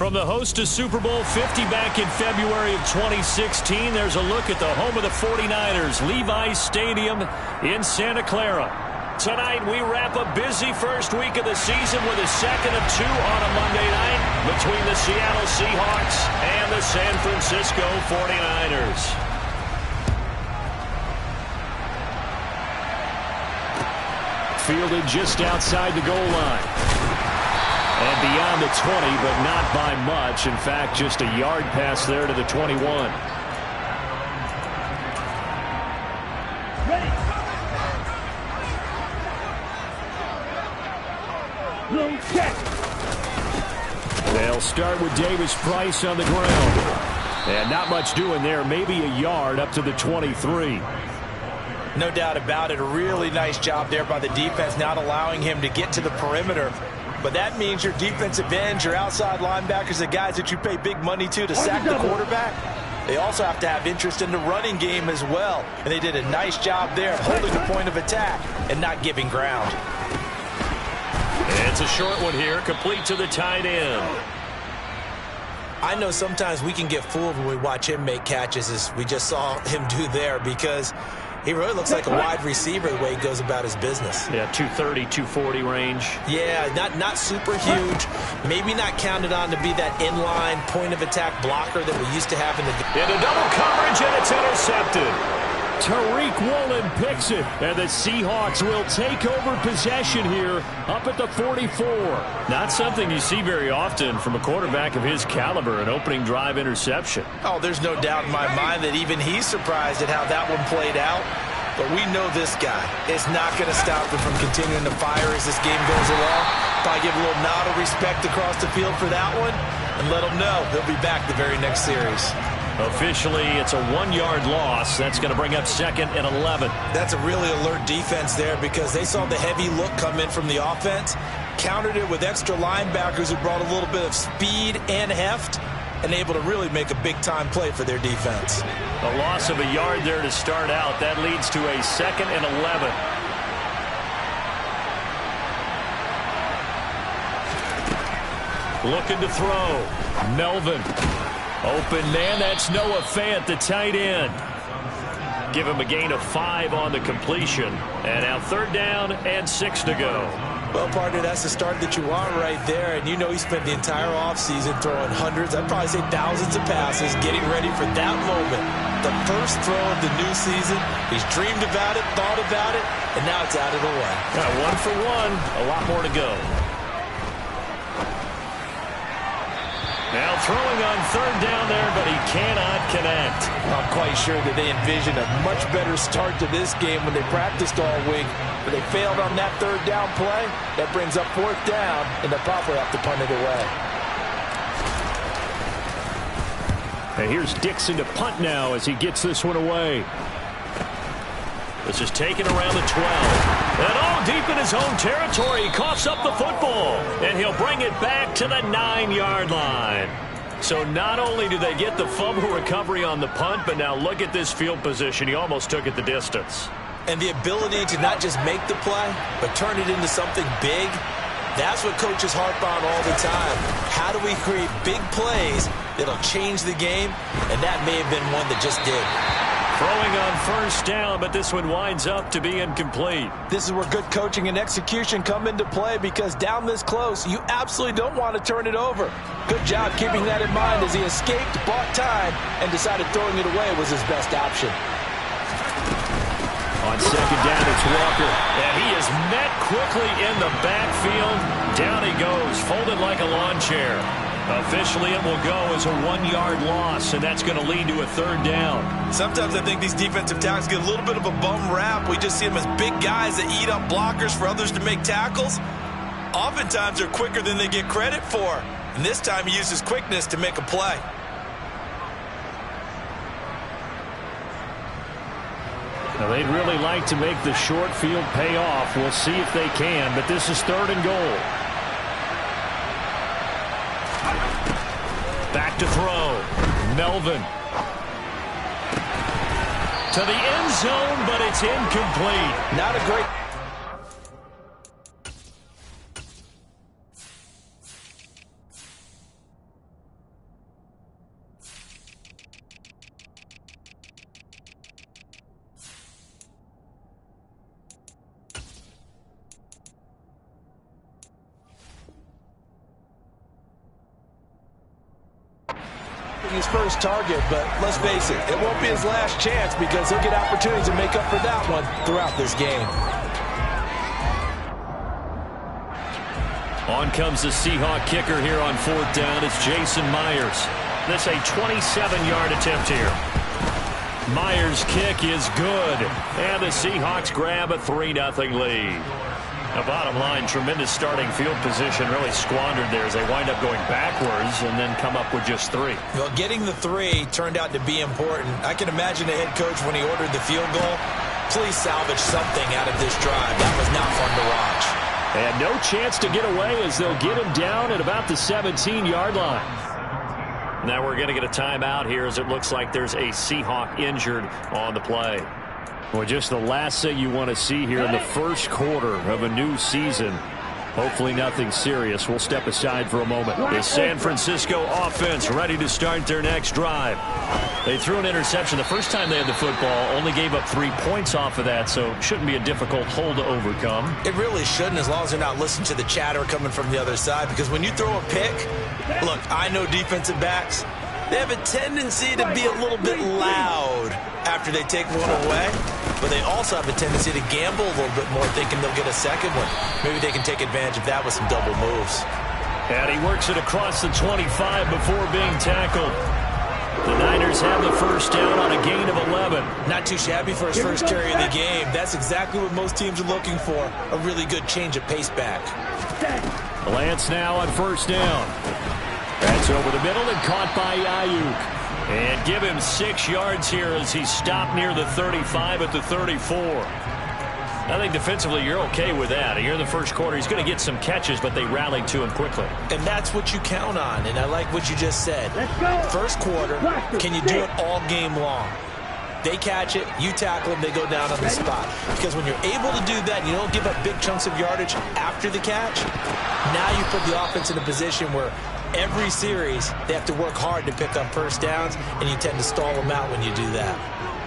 From the host to Super Bowl 50 back in February of 2016, there's a look at the home of the 49ers, Levi's Stadium in Santa Clara. Tonight, we wrap a busy first week of the season with a second of two on a Monday night between the Seattle Seahawks and the San Francisco 49ers. Fielded just outside the goal line. And beyond the 20, but not by much. In fact, just a yard pass there to the 21. Ready. Long check. They'll start with Davis Price on the ground. And not much doing there. Maybe a yard up to the 23. No doubt about it. A really nice job there by the defense, not allowing him to get to the perimeter. But that means your defensive ends, your outside linebackers, the guys that you pay big money to sack the quarterback, they also have to have interest in the running game as well. And they did a nice job there of holding the point of attack and not giving ground. It's a short one here, complete to the tight end. I know sometimes we can get fooled when we watch him make catches, as we just saw him do there, because he really looks like a wide receiver the way he goes about his business. Yeah, 230, 240 range. Yeah, not super huge. Maybe not counted on to be that inline point-of-attack blocker that we used to have in the... Into double coverage, and it's intercepted. Tariq Woolen picks it, and the Seahawks will take over possession here up at the 44. Not something you see very often from a quarterback of his caliber, an opening drive interception. Oh, there's no doubt in my mind that even he's surprised at how that one played out. But we know this guy is not going to stop him from continuing to fire as this game goes along. Probably give a little nod of respect across the field for that one and let him know he'll be back the very next series. Officially, it's a 1-yard loss. That's going to bring up 2nd and 11. That's a really alert defense there because they saw the heavy look come in from the offense, countered it with extra linebackers who brought a little bit of speed and heft, and able to really make a big-time play for their defense. A loss of a yard there to start out. That leads to a 2nd and 11. Looking to throw. Melvin. Open man, that's Noah Fant, the tight end. Give him a gain of 5 on the completion. And now 3rd down and 6 to go. Well, partner, that's the start that you want right there. And you know he spent the entire offseason throwing hundreds, I'd probably say thousands of passes, getting ready for that moment. The first throw of the new season. He's dreamed about it, thought about it, and now it's out of the way. 1 for 1, a lot more to go. Now throwing on 3rd down there, but he cannot connect. I'm quite sure that they envisioned a much better start to this game when they practiced all week. But they failed on that 3rd down play. That brings up 4th down, and they'll probably have to punt it away. And here's Dixon to punt now as he gets this one away. This is taken around the 12. And all deep in his own territory, he coughs up the football. And he'll bring it back to the 9-yard line. So not only do they get the fumble recovery on the punt, but now look at this field position. He almost took it the distance. And the ability to not just make the play, but turn it into something big, that's what coaches harp on all the time. How do we create big plays that'll change the game? And that may have been one that just did. Throwing on 1st down, but this one winds up to be incomplete. This is where good coaching and execution come into play because down this close, you absolutely don't want to turn it over. Good job keeping that in mind as he escaped, bought time, and decided throwing it away was his best option. On 2nd down, it's Walker. And he is met quickly in the backfield. Down he goes, folded like a lawn chair. Officially, it will go as a 1-yard loss, and that's going to lead to a 3rd down. Sometimes I think these defensive tackles get a little bit of a bum rap. We just see them as big guys that eat up blockers for others to make tackles. Oftentimes, they're quicker than they get credit for. And this time, he used his quickness to make a play. Now, they'd really like to make the short field pay off. We'll see if they can, but this is 3rd and goal. Back to throw. Melvin. To the end zone, but it's incomplete. Not a great... getting his first target, but let's face it, it won't be his last chance because he'll get opportunities to make up for that one throughout this game. On comes the Seahawk kicker here on 4th down. It's Jason Myers. This a 27-yard attempt here. Myers' kick is good, and the Seahawks grab a 3-0 lead. Now, bottom line, tremendous starting field position, really squandered there as they wind up going backwards and then come up with just 3. Well, getting the 3 turned out to be important. I can imagine the head coach when he ordered the field goal. Please salvage something out of this drive. That was not fun to watch. And no chance to get away as they'll get him down at about the 17-yard line. Now we're going to get a timeout here as it looks like there's a Seahawk injured on the play. Well, just the last thing you want to see here in the first quarter of a new season. Hopefully nothing serious. We'll step aside for a moment. The San Francisco offense ready to start their next drive. They threw an interception the first time they had the football, only gave up 3 points off of that, so it shouldn't be a difficult hole to overcome. It really shouldn't, as long as they're not listening to the chatter coming from the other side, because when you throw a pick, look, I know defensive backs, they have a tendency to be a little bit loud after they take one away, but they also have a tendency to gamble a little bit more, thinking they'll get a second one. Maybe they can take advantage of that with some double moves. And he works it across the 25 before being tackled. The Niners have the first down on a gain of 11. Not too shabby for his first carry of the game. That's exactly what most teams are looking for, a really good change of pace back. Lance now on first down. That's over the middle and caught by Ayuk. And give him 6 yards here as he stopped near the 35 at the 34. I think defensively you're okay with that. Here in the first quarter, he's going to get some catches, but they rallied to him quickly. And that's what you count on, and I like what you just said. First quarter, can you do it all game long? They catch it, you tackle them, they go down on the spot. Because when you're able to do that and you don't give up big chunks of yardage after the catch, now you put the offense in a position where every series they have to work hard to pick up first downs, and you tend to stall them out when you do that.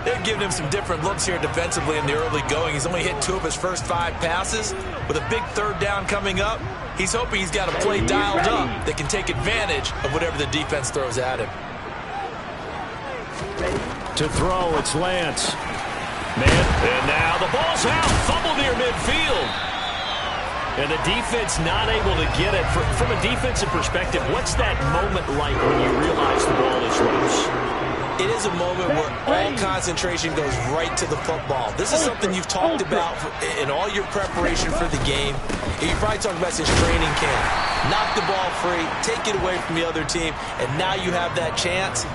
They're giving him some different looks here defensively in the early going. He's only hit 2 of his first 5 passes. With a big third down coming up, he's hoping he's got a play dialed up that can take advantage of whatever the defense throws at him. To throw, it's Lance. And now the ball's out. Fumble near midfield. And the defense not able to get it. From a defensive perspective, what's that moment like when you realize the ball is loose? It is a moment where all concentration goes right to the football. This is something you've talked about in all your preparation for the game. And you probably talked about since training camp. Knock the ball free, take it away from the other team, and now you have that chance.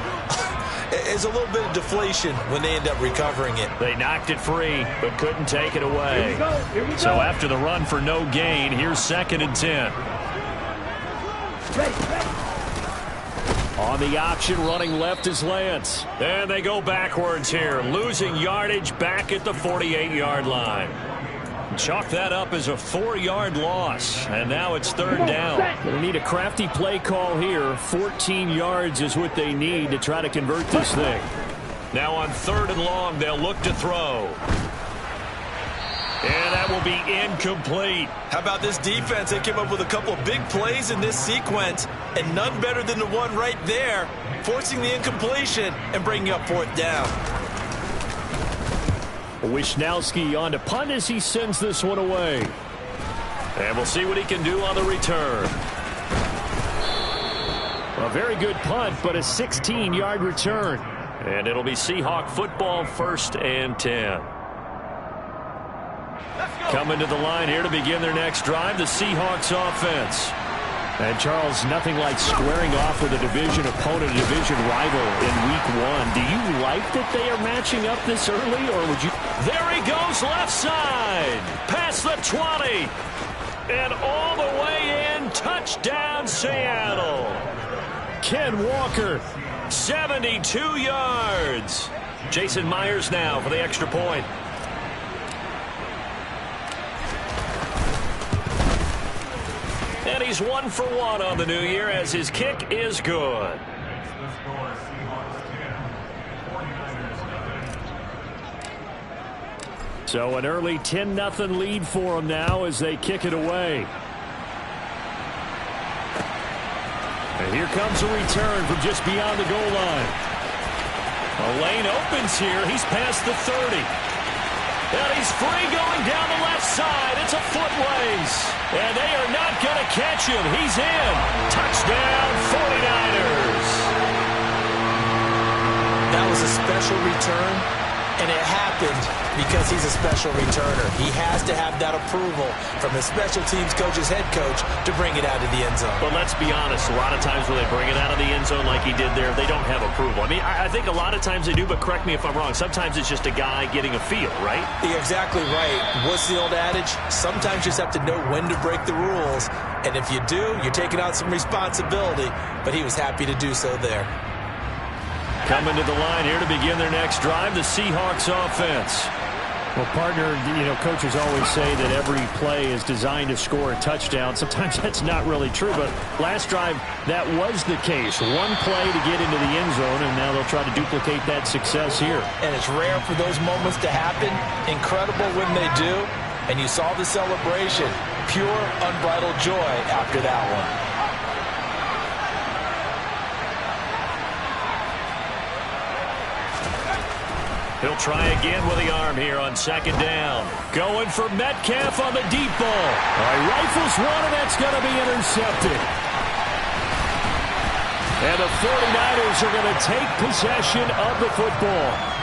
It's a little bit of deflation when they end up recovering it. They knocked it free, but couldn't take it away. Here we go. So after the run for no gain, here's 2nd and 10. On the option, running left is Lance. And they go backwards here, losing yardage back at the 48-yard line. Chalk that up as a 4-yard loss, and now it's 3rd down. Going to need a crafty play call here. 14 yards is what they need to try to convert this thing. Now on 3rd and long, they'll look to throw. And that will be incomplete. How about this defense? They came up with a couple of big plays in this sequence, and none better than the one right there, forcing the incompletion and bringing up 4th down. Wisnowski on to punt as he sends this one away. And we'll see what he can do on the return. A very good punt, but a 16-yard return. And it'll be Seahawk football, 1st and 10. Coming to the line here to begin their next drive, the Seahawks offense. And, Charles, nothing like squaring off with a division opponent, a division rival in Week 1. Do you like that they are matching up this early, or would you? There he goes, left side. Past the 20. And all the way in, touchdown, Seattle. Ken Walker, 72 yards. Jason Myers now for the extra point. And he's 1 for 1 on the new year as his kick is good. So an early 10-0 lead for them now as they kick it away. And here comes a return from just beyond the goal line. A lane opens here. He's past the 30. And he's free going down the left side. It's a foot race. And they are not going to catch him. He's in. Touchdown, 49ers. That was a special return, and it happened because he's a special returner. He has to have that approval from the special teams coach's head coach to bring it out of the end zone. But let's be honest, a lot of times when they bring it out of the end zone like he did there, they don't have approval. I mean, I think a lot of times they do, but correct me if I'm wrong. Sometimes it's just a guy getting a feel, right? You're exactly right. What's the old adage? Sometimes you just have to know when to break the rules, and if you do, you're taking on some responsibility, but he was happy to do so there. Coming to the line here to begin their next drive, the Seahawks offense. Well, partner, coaches always say that every play is designed to score a touchdown. Sometimes that's not really true, but last drive, that was the case. One play to get into the end zone, and now they'll try to duplicate that success here. And it's rare for those moments to happen. Incredible when they do. And you saw the celebration. Pure, unbridled joy after that one. He'll try again with the arm here on second down. Going for Metcalf on the deep ball. Rifles one, and that's going to be intercepted. And the 49ers are going to take possession of the football.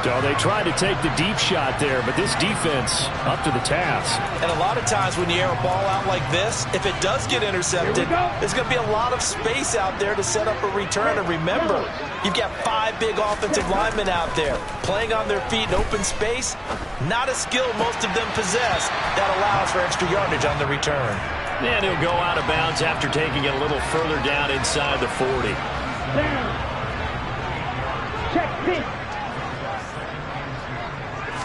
So they tried to take the deep shot there, but this defense up to the task. And a lot of times when you air a ball out like this, if it does get intercepted, there's going to be a lot of space out there to set up a return. And remember, you've got 5 big offensive linemen out there playing on their feet in open space. Not a skill most of them possess that allows for extra yardage on the return. And he'll go out of bounds after taking it a little further down inside the 40. Check this.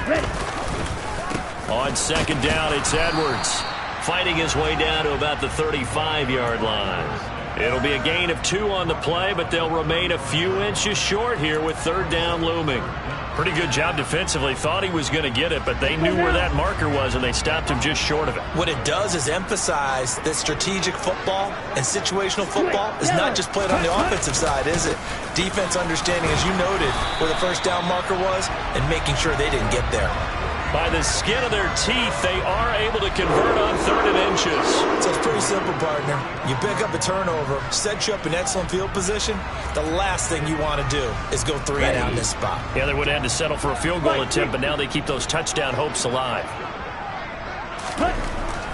Ready. On second down, it's Edwards, fighting his way down to about the 35-yard line. It'll be a gain of 2 on the play, but they'll remain a few inches short here with third down looming. Pretty good job defensively. Thought he was going to get it, but they knew where that marker was, and they stopped him just short of it. What it does is emphasize that strategic football and situational football is not just played on the offensive side, is it? Defense understanding, as you noted, where the first down marker was and making sure they didn't get there. By the skin of their teeth, they are able to convert on 3rd and inches. So it's pretty simple, partner. You pick up a turnover, set you up in excellent field position. The last thing you want to do is go 3 and out in this spot. Yeah, they would have had to settle for a field goal attempt, but now they keep those touchdown hopes alive.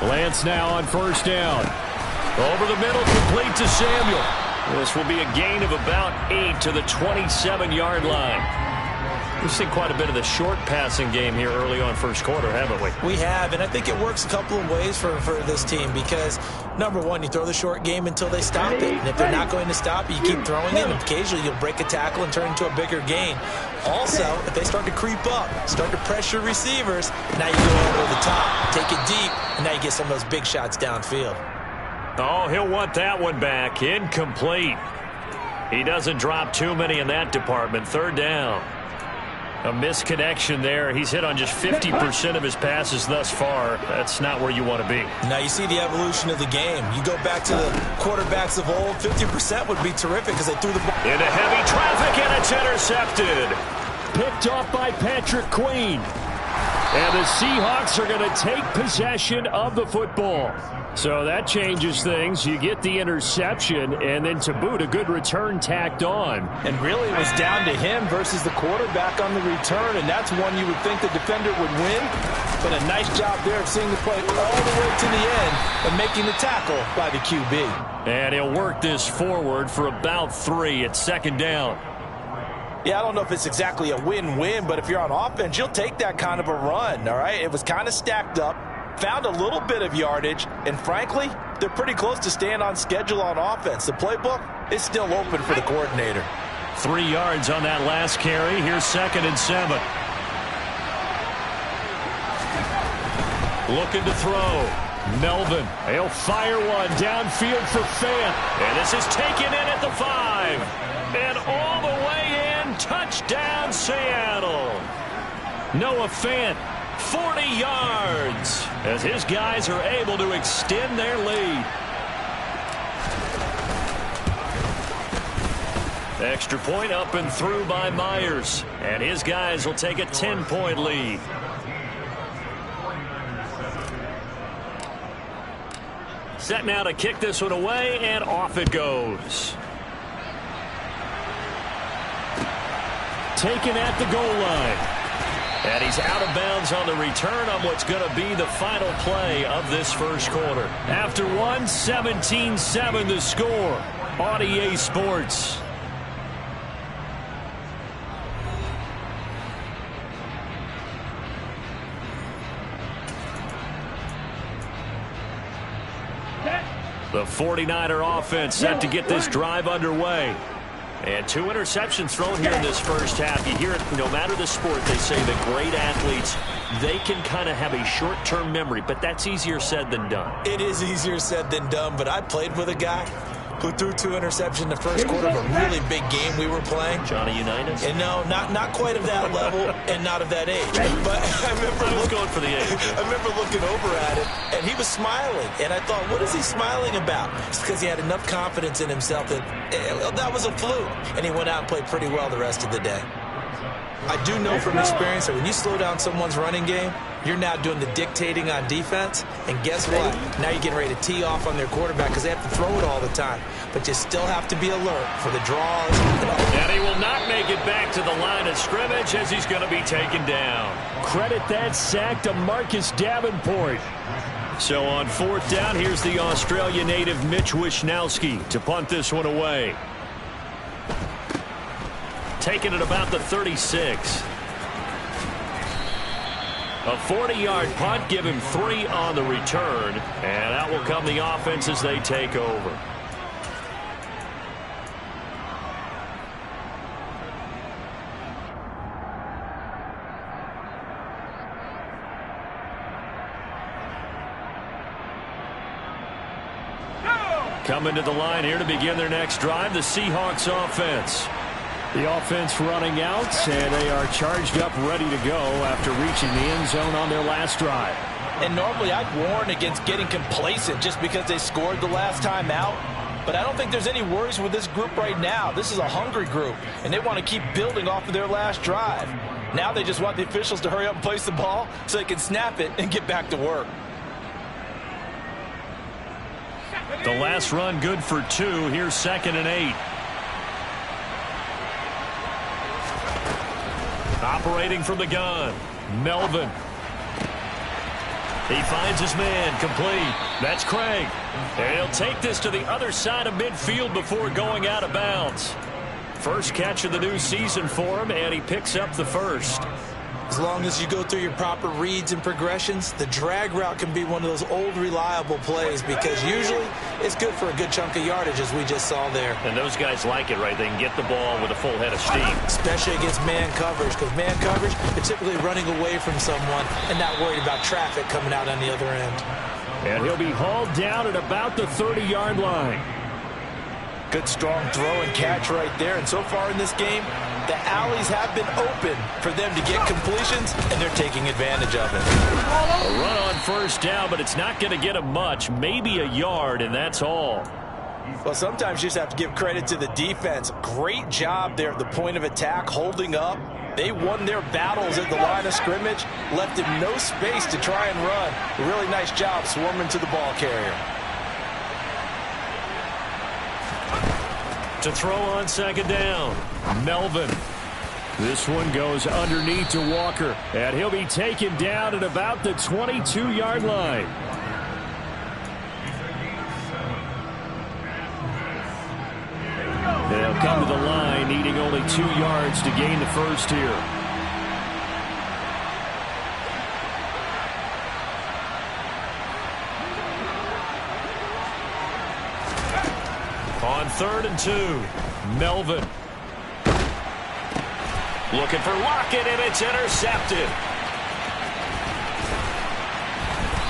Lance now on first down. Over the middle, complete to Samuel. This will be a gain of about 8 to the 27-yard line. We've seen quite a bit of the short passing game here early on first quarter, haven't we? We have, and I think it works a couple of ways for this team because, number one, you throw the short game until they stop it. And if they're not going to stop it, you keep throwing it, and occasionally you'll break a tackle and turn into a bigger gain. Also, if they start to creep up, start to pressure receivers, now you go over the top, take it deep, and now you get some of those big shots downfield. Oh, he'll want that one back. Incomplete. He doesn't drop too many in that department. Third down. A misconnection there. He's hit on just 50% of his passes thus far. That's not where you want to be. Now you see the evolution of the game. You go back to the quarterbacks of old, 50% would be terrific because they threw the ball into heavy traffic, and it's intercepted. Picked off by Patrick Queen. And the Seahawks are going to take possession of the football. So that changes things. You get the interception, and then to boot, a good return tacked on. And really it was down to him versus the quarterback on the return, and that's one you would think the defender would win. But a nice job there of seeing the play all the way to the end and making the tackle by the QB. And he'll work this forward for about 3 at second down. Yeah, I don't know if it's exactly a win-win, but if you're on offense, you'll take that kind of a run, all right? It was kind of stacked up. Found a little bit of yardage, and frankly, they're pretty close to staying on schedule on offense. The playbook is still open for the coordinator. 3 yards on that last carry. Here's 2nd and 7. Looking to throw. Melvin. He'll fire one downfield for Fant. And this is taken in at the 5. And all the way in. Touchdown, Seattle. Noah Fant. 40 yards as his guys are able to extend their lead. Extra point up and through by Myers. And his guys will take a 10-point lead. Set now to kick this one away, and off it goes. Taken at the goal line. And he's out of bounds on the return on what's going to be the final play of this first quarter. After one, 17-7 the score on EA Sports. The 49er offense set to get this drive underway. And 2 interceptions thrown here in this first half. You hear it, no matter the sport, they say that great athletes, they can kind of have a short-term memory, but that's easier said than done. It is easier said than done, but I played with a guy who threw 2 interceptions in the first quarter of a really big game we were playing. Johnny Unitas? And no, not quite of that level and not of that age. But I remember going for the age. I remember looking over at it, and he was smiling. And I thought, what is he smiling about? It's because he had enough confidence in himself that that was a fluke. And he went out and played pretty well the rest of the day. I do know from experience that when you slow down someone's running game, you're now doing the dictating on defense. And guess what? Now you're getting ready to tee off on their quarterback because they have to throw it all the time. But you still have to be alert for the draws. And he will not make it back to the line of scrimmage as he's going to be taken down. Credit that sack to Marcus Davenport. So on 4th down, here's the Australia native Mitch Wishnowsky to punt this one away. Taking it about the 36. A 40-yard punt, give him 3 on the return. And out will come the offense as they take over. Coming to the line here to begin their next drive, the Seahawks offense. The offense running out, and they are charged up, ready to go after reaching the end zone on their last drive. And normally I'd warn against getting complacent just because they scored the last time out. But I don't think there's any worries with this group right now. This is a hungry group, and they want to keep building off of their last drive. Now they just want the officials to hurry up and place the ball so they can snap it and get back to work. The last run good for 2. Here's 2nd and 8. Operating from the gun, Melvin. He finds his man, complete. That's Craig. And he'll take this to the other side of midfield before going out of bounds. First catch of the new season for him, and he picks up the first. As long as you go through your proper reads and progressions, the drag route can be one of those old reliable plays because usually it's good for a good chunk of yardage, as we just saw there. And those guys like it, right? They can get the ball with a full head of steam. Especially against man coverage, because man coverage, they're typically running away from someone and not worried about traffic coming out on the other end. And he'll be hauled down at about the 30-yard line. Good strong throw and catch right there. And so far in this game, the alleys have been open for them to get completions, and they're taking advantage of it. A run on 1st down, but it's not going to get them much. Maybe a yard, and that's all. Well, sometimes you just have to give credit to the defense. Great job there at the point of attack, holding up. They won their battles at the line of scrimmage, left him no space to try and run. A really nice job swarming to the ball carrier. To throw on 2nd down, Melvin. This one goes underneath to Walker, and he'll be taken down at about the 22-yard line. They'll come to the line, needing only 2 yards to gain the first here. On 3rd and 2, Melvin. Looking for Lockett, and it's intercepted.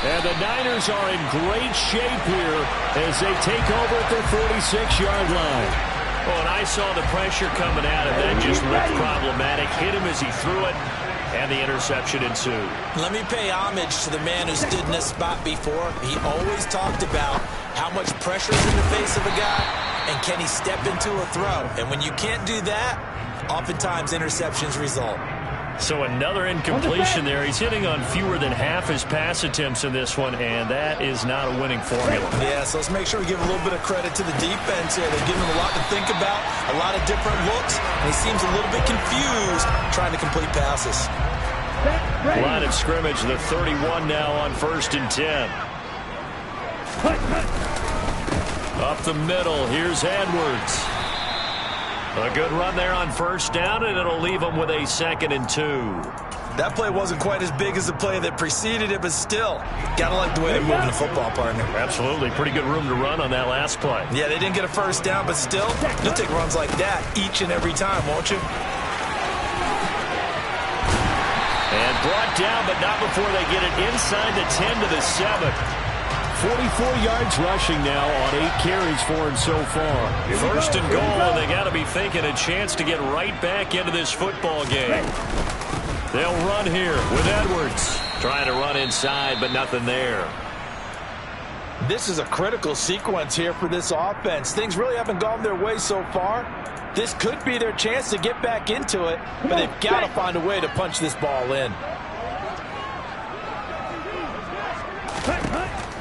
And the Niners are in great shape here as they take over at their 46-yard line. Oh, and I saw the pressure coming at him. That just looked problematic. Hit him as he threw it, and the interception ensued. Let me pay homage to the man who stood in this spot before. He always talked about how much pressure is in the face of a guy. and can he step into a throw? And when you can't do that, oftentimes interceptions result. So another incompletion there. He's hitting on fewer than half his pass attempts in this one, and that is not a winning formula. Yeah, so let's make sure we give a little bit of credit to the defense here. They're giving him a lot to think about, a lot of different looks, and he seems a little bit confused trying to complete passes. Line of scrimmage, the 31 now on 1st and 10. Up the middle, here's Edwards. A good run there on 1st down, and it'll leave them with a 2nd and 2. That play wasn't quite as big as the play that preceded it, but still, gotta like the way they're moving the football, partner. Absolutely. Pretty good room to run on that last play. Yeah, they didn't get a 1st down, but still, you'll take runs like that each and every time, won't you? And brought down, but not before they get it inside the 10 to the 7. 44 yards rushing now on 8 carries for him so far. 1st and goal, and they got to be thinking a chance to get right back into this football game. They'll run here with Edwards. Trying to run inside, but nothing there. This is a critical sequence here for this offense. Things really haven't gone their way so far. This could be their chance to get back into it, but they've got to find a way to punch this ball in.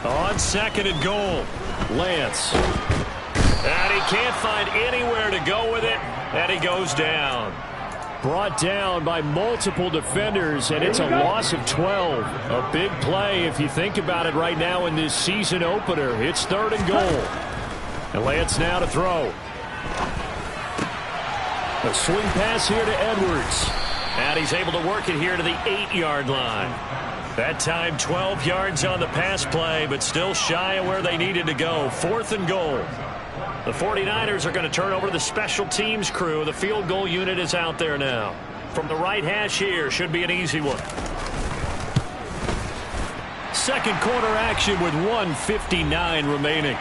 On 2nd and goal, Lance. And he can't find anywhere to go with it, and he goes down. Brought down by multiple defenders, and it's a loss of 12. A big play if you think about it right now in this season opener. It's 3rd and goal. And Lance now to throw. A swing pass here to Edwards. And he's able to work it here to the 8-yard line. That time 12 yards on the pass play, but still shy of where they needed to go. 4th and goal. The 49ers are going to turn over to the special teams crew. The field goal unit is out there now. From the right hash here, should be an easy one. 2nd quarter action with 1:59 remaining.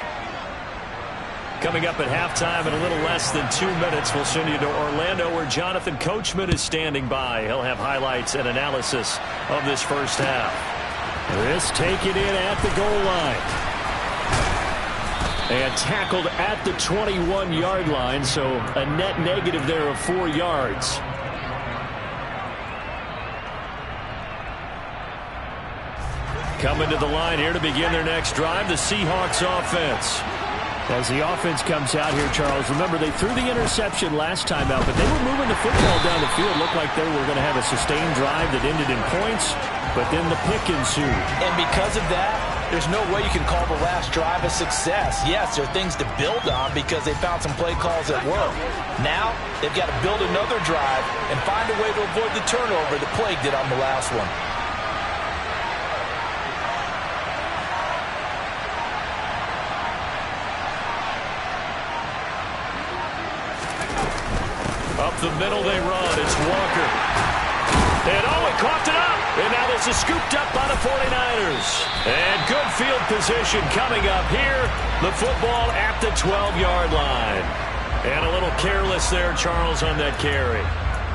Coming up at halftime in a little less than 2 minutes, we'll send you to Orlando where Jonathan Coachman is standing by. He'll have highlights and analysis of this first half. This taken in at the goal line. And tackled at the 21-yard line, so a net negative there of 4 yards. Coming to the line here to begin their next drive, the Seahawks offense. As the offense comes out here, Charles, remember they threw the interception last time out, but they were moving the football down the field. Looked like they were going to have a sustained drive that ended in points, but then the pick ensued. And because of that, there's no way you can call the last drive a success. Yes, there are things to build on because they found some play calls that work. Now, they've got to build another drive and find a way to avoid the turnover that plagued it on the last one. Up the middle they run. It's Walker. And he coughed it up. And now this is scooped up by the 49ers. And good field position coming up here. The football at the 12-yard line. And a little careless there, Charles, on that carry.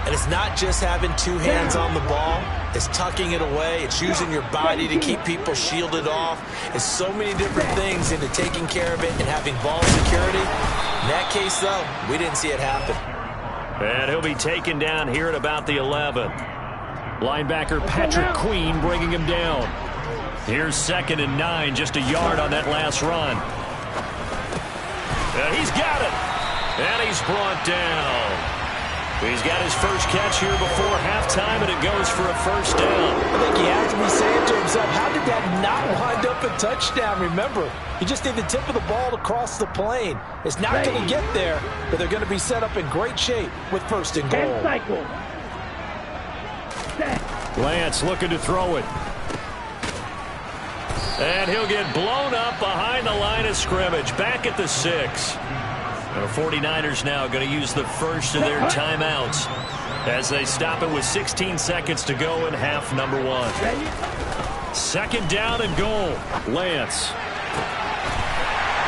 And it's not just having 2 hands on the ball. It's tucking it away. It's using your body to keep people shielded off. It's so many different things into taking care of it and having ball security. In that case, though, we didn't see it happen. And he'll be taken down here at about the 11. Linebacker Patrick Queen bringing him down. Here's 2nd and 9, just a yard on that last run. And he's got it. And he's brought down. He's got his first catch here before halftime, and it goes for a 1st down. I think he has to be saying to himself, how did that not wind up a touchdown? Remember, you just need the tip of the ball to cross the plane. It's not going to get there, but they're going to be set up in great shape with 1st and goal. Lance looking to throw it. And he'll get blown up behind the line of scrimmage, back at the 6. The 49ers now going to use the first of their timeouts as they stop it with 16 seconds to go in half number 1. 2nd down and goal. Lance.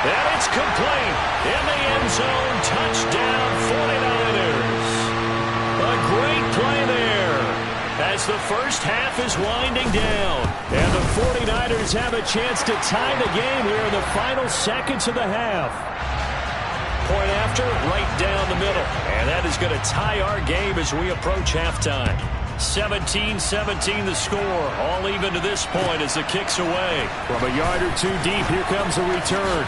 And it's complete. In the end zone. Touchdown 49ers. A great play there as the first half is winding down. And the 49ers have a chance to tie the game here in the final seconds of the half. point after, right down the middle. And that is going to tie our game as we approach halftime. 17-17 the score. All even to this point as the kick's away. From a yard or two deep, here comes a return.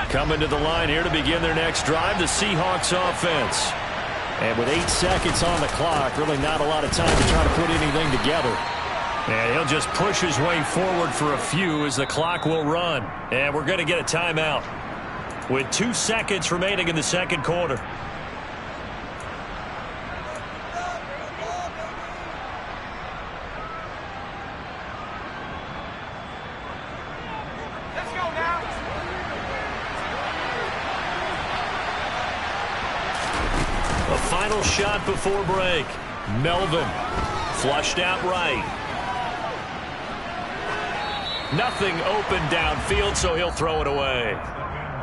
Coming to the line here to begin their next drive, the Seahawks offense. And with 8 seconds on the clock, really not a lot of time to try to put anything together. And he'll just push his way forward for a few as the clock will run. And we're going to get a timeout with 2 seconds remaining in the second quarter. Final shot before break. Melvin flushed out right. Nothing open downfield, so he'll throw it away.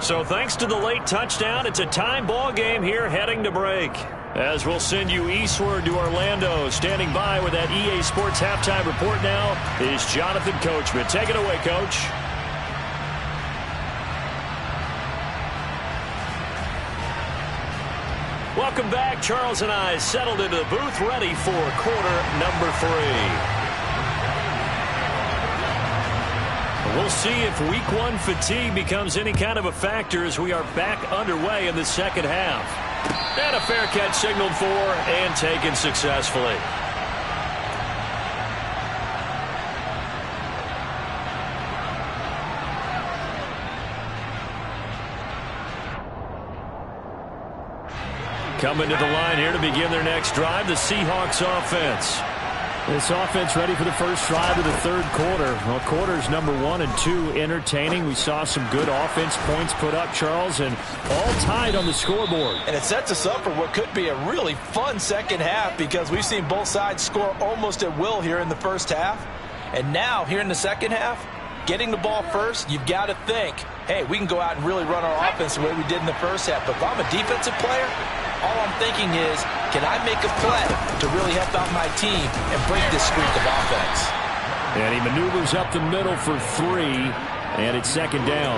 So thanks to the late touchdown, it's a time ball game here heading to break. As we'll send you eastward to Orlando. Standing by with that EA Sports halftime report now is Jonathan Coachman. Take it away, Coach. Welcome back. Charles and I settled into the booth, ready for quarter number 3. We'll see if week 1 fatigue becomes any kind of a factor as we are back underway in the second half. And a fair catch signaled for and taken successfully. Coming to the line here to begin their next drive, the Seahawks offense. This offense ready for the first drive of the third quarter. Well, quarters number 1 and 2 entertaining. We saw some good offense points put up, Charles, and all tied on the scoreboard. And it sets us up for what could be a really fun second half because we've seen both sides score almost at will here in the first half. And now, here in the second half, getting the ball first, you've got to think, hey, we can go out and really run our offense the way we did in the first half. But if I'm a defensive player, all I'm thinking is, can I make a play to really help out my team and break this streak of offense? And he maneuvers up the middle for 3, and it's second down.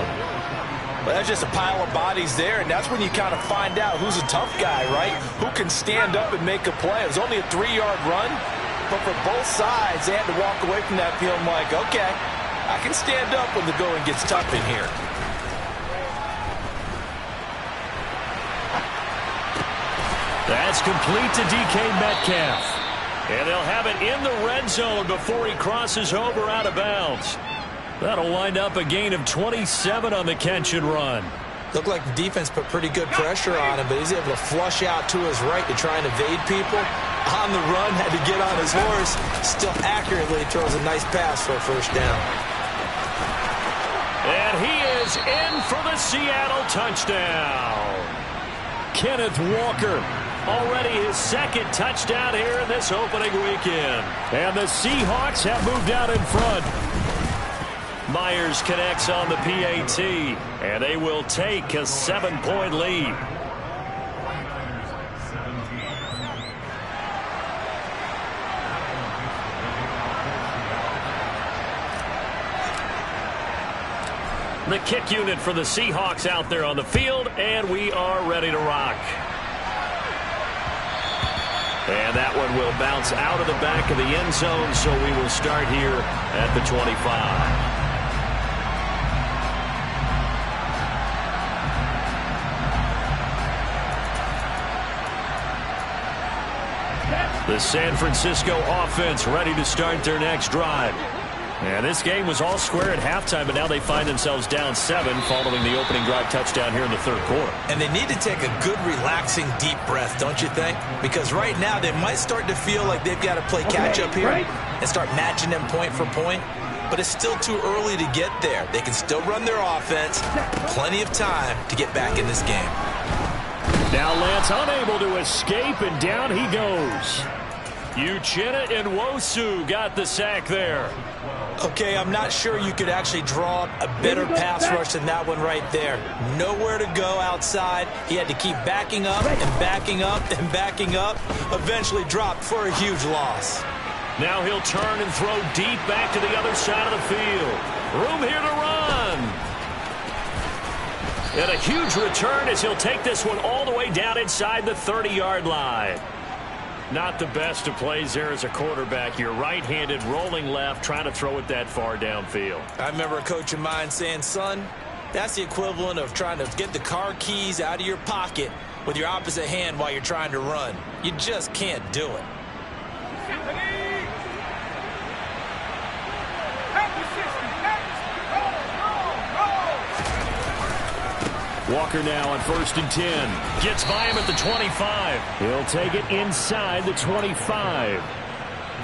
Well, that's just a pile of bodies there, and that's when you kind of find out who's a tough guy, right? Who can stand up and make a play. It was only a 3-yard run, but for both sides, they had to walk away from that feeling like, okay, I can stand up when the going gets tough in here. That's complete to DK Metcalf. And they'll have it in the red zone before he crosses over out of bounds. That'll wind up a gain of 27 on the catch and run. Looked like the defense put pretty good pressure on him, but he's able to flush out to his right to try and evade people. On the run, had to get on his horse. Still accurately throws a nice pass for a first down. And he is in for the Seattle touchdown. Kenneth Walker. Already his second touchdown here in this opening weekend. And the Seahawks have moved out in front. Myers connects on the PAT, and they will take a 7-point lead. The kick unit for the Seahawks out there on the field, and we are ready to rock. And that one will bounce out of the back of the end zone, so we will start here at the 25. The San Francisco offense ready to start their next drive. And this game was all square at halftime, but now they find themselves down 7 following the opening drive touchdown here in the third quarter. And they need to take a good, relaxing, deep breath, don't you think? Because right now they might start to feel like they've got to play catch-up here and start matching them point for point. But it's still too early to get there. They can still run their offense. Plenty of time to get back in this game. Now Lance unable to escape, and down he goes. Uchenna Nwosu got the sack there. Okay, I'm not sure you could actually draw up a better pass rush than that one right there. Nowhere to go outside. He had to keep backing up and backing up and backing up. Eventually dropped for a huge loss. Now he'll turn and throw deep back to the other side of the field. Room here to run. And a huge return as he'll take this one all the way down inside the 30-yard line. Not the best of plays there as a quarterback. You're right-handed, rolling left, trying to throw it that far downfield. I remember a coach of mine saying, son, that's the equivalent of trying to get the car keys out of your pocket with your opposite hand while you're trying to run. You just can't do it. Walker now on 1st and 10. Gets by him at the 25. He'll take it inside the 25.